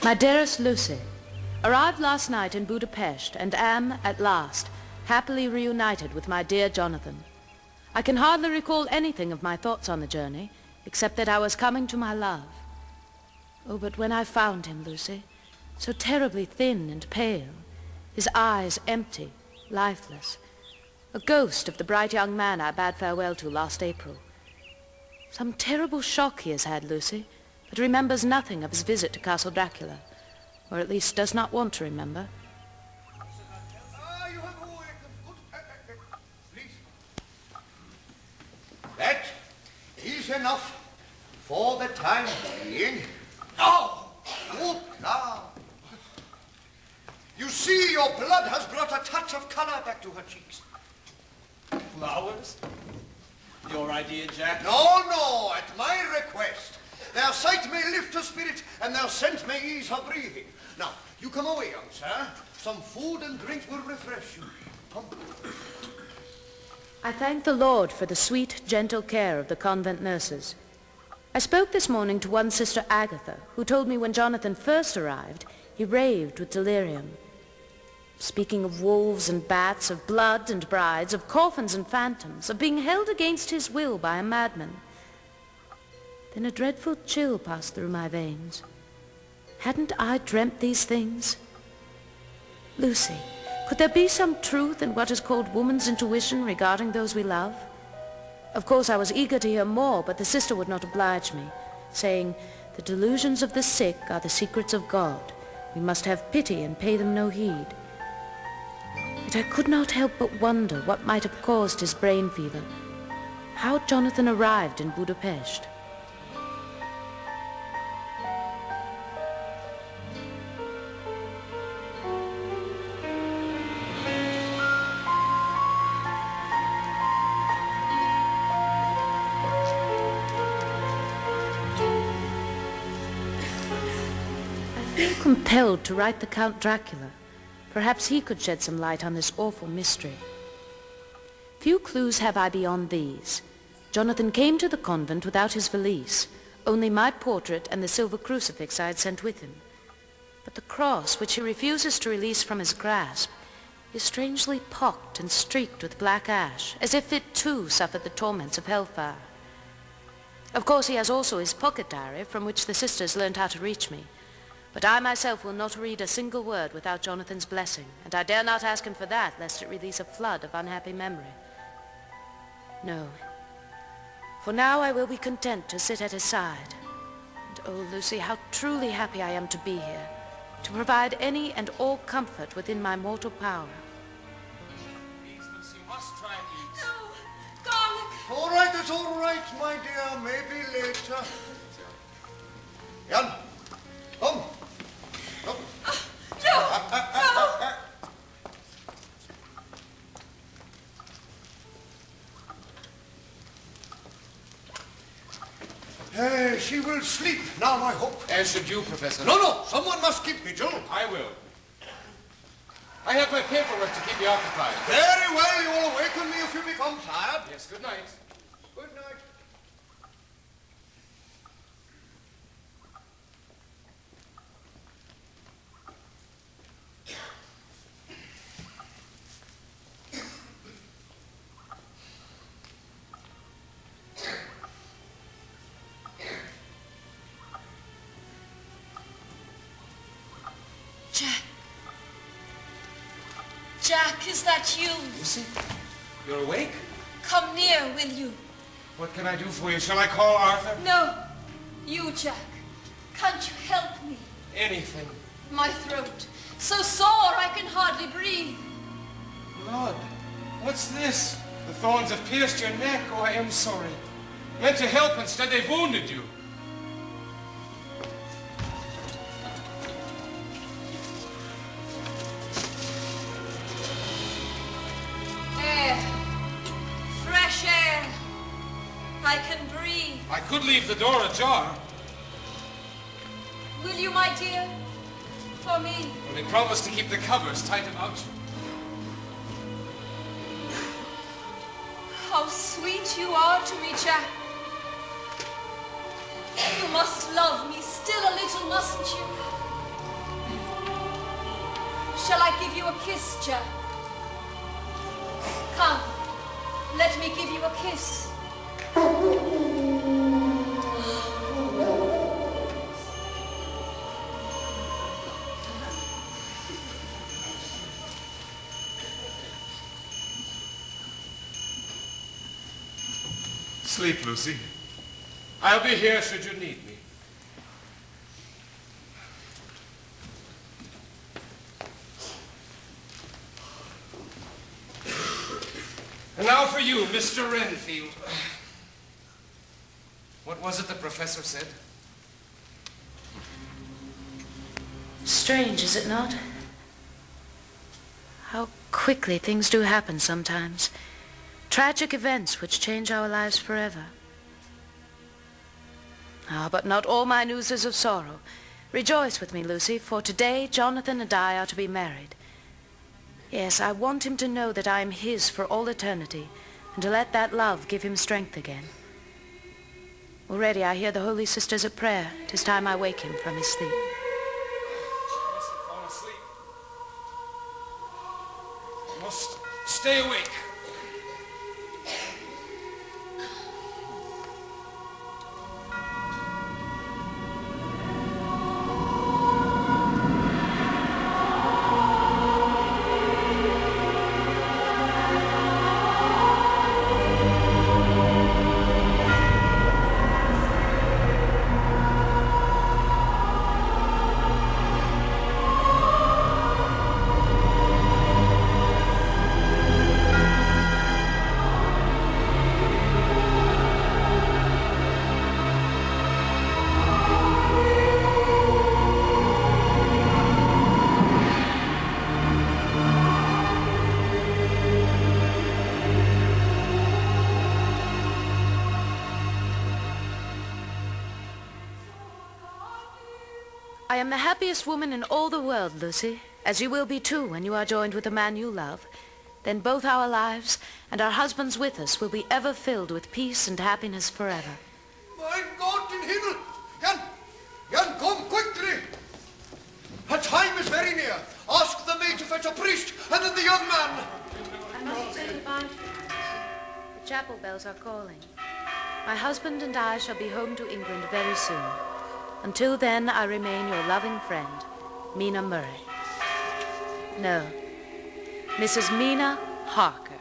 My dearest Lucy, arrived last night in Budapest and am, at last, happily reunited with my dear Jonathan. I can hardly recall anything of my thoughts on the journey, except that I was coming to my love. Oh, but when I found him, Lucy, so terribly thin and pale, his eyes empty, lifeless, a ghost of the bright young man I bade farewell to last April. Some terrible shock he has had, Lucy, but remembers nothing of his visit to Castle Dracula, or at least does not want to remember. That is enough for the time being. Oh, good now. You see, your blood has brought a touch of color back to her cheeks. Flowers? Your idea, Jack? No, no, at my request. Their sight may lift her spirit, and their scent may ease her breathing. Now, you come away, young sir. Some food and drink will refresh you. Come. I thank the Lord for the sweet, gentle care of the convent nurses. I spoke this morning to one Sister Agatha, who told me when Jonathan first arrived, he raved with delirium, speaking of wolves and bats, of blood and brides, of coffins and phantoms, of being held against his will by a madman. Then a dreadful chill passed through my veins. Hadn't I dreamt these things? Lucy, could there be some truth in what is called woman's intuition regarding those we love? Of course, I was eager to hear more, but the sister would not oblige me, saying, "The delusions of the sick are the secrets of God. We must have pity and pay them no heed." Yet I could not help but wonder what might have caused his brain fever, how Jonathan arrived in Budapest. Compelled to write the Count Dracula. Perhaps he could shed some light on this awful mystery. Few clues have I beyond these. Jonathan came to the convent without his valise, only my portrait and the silver crucifix I had sent with him. But the cross, which he refuses to release from his grasp, is strangely pocked and streaked with black ash, as if it too suffered the torments of hellfire. Of course, he has also his pocket diary, from which the sisters learned how to reach me. But I myself will not read a single word without Jonathan's blessing, and I dare not ask him for that, lest it release a flood of unhappy memory. No. For now I will be content to sit at his side. And oh, Lucy, how truly happy I am to be here, to provide any and all comfort within my mortal power. These, Lucy, must try these. No, garlic. All right, it's all right, my dear. Maybe later. Jan, come. Come. No. She will sleep now, I hope. As should you, Professor. No, someone must keep vigil. I will. I have my paperwork to keep you occupied. Very well, you will awaken me if you become tired. Yes, good night. Good night. Jack, is that you? Lucy, you're awake? Come near, will you? What can I do for you? Shall I call Arthur? No, you, Jack. Can't you help me? Anything. My throat, so sore I can hardly breathe. Blood. What's this? The thorns have pierced your neck. Oh, I am sorry. Meant to help, instead they've wounded you. I can breathe. I could leave the door ajar. Will you, my dear? For me? Only promise to keep the covers tight about you. How sweet you are to me, Jack. You must love me still a little, mustn't you? Shall I give you a kiss, Jack? Come, let me give you a kiss. Sleep, Lucy. I'll be here should you need me. And now for you, Mr. Renfield. What was it the professor said? Strange, is it not? How quickly things do happen sometimes. Tragic events which change our lives forever. Ah, but not all my news is of sorrow. Rejoice with me, Lucy, for today Jonathan and I are to be married. Yes, I want him to know that I am his for all eternity, and to let that love give him strength again. Already I hear the holy sisters at prayer. 'Tis time I wake him from his sleep. He mustn't fall asleep. He must stay awake. I am the happiest woman in all the world, Lucy, as you will be too when you are joined with the man you love. Then both our lives and our husbands with us will be ever filled with peace and happiness forever. Mein Gott in Himmel! Jan, come quickly! Her time is very near. Ask the maid to fetch a priest, and then the young man. I must say goodbye. The chapel bells are calling. My husband and I shall be home to England very soon. Until then, I remain your loving friend, Mina Murray. No, Mrs. Mina Harker.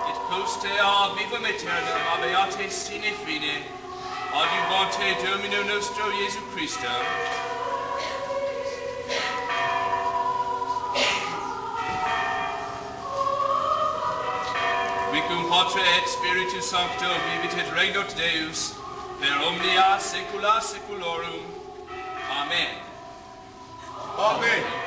Et poste a vivum aeternum abeate sine fine, adjuvante Domino nostro Jesu Christo. Vicum Patre et Spiritus Sancto vivit et regnat Deus, per omnia saecula saeculorum. Amen. Amen.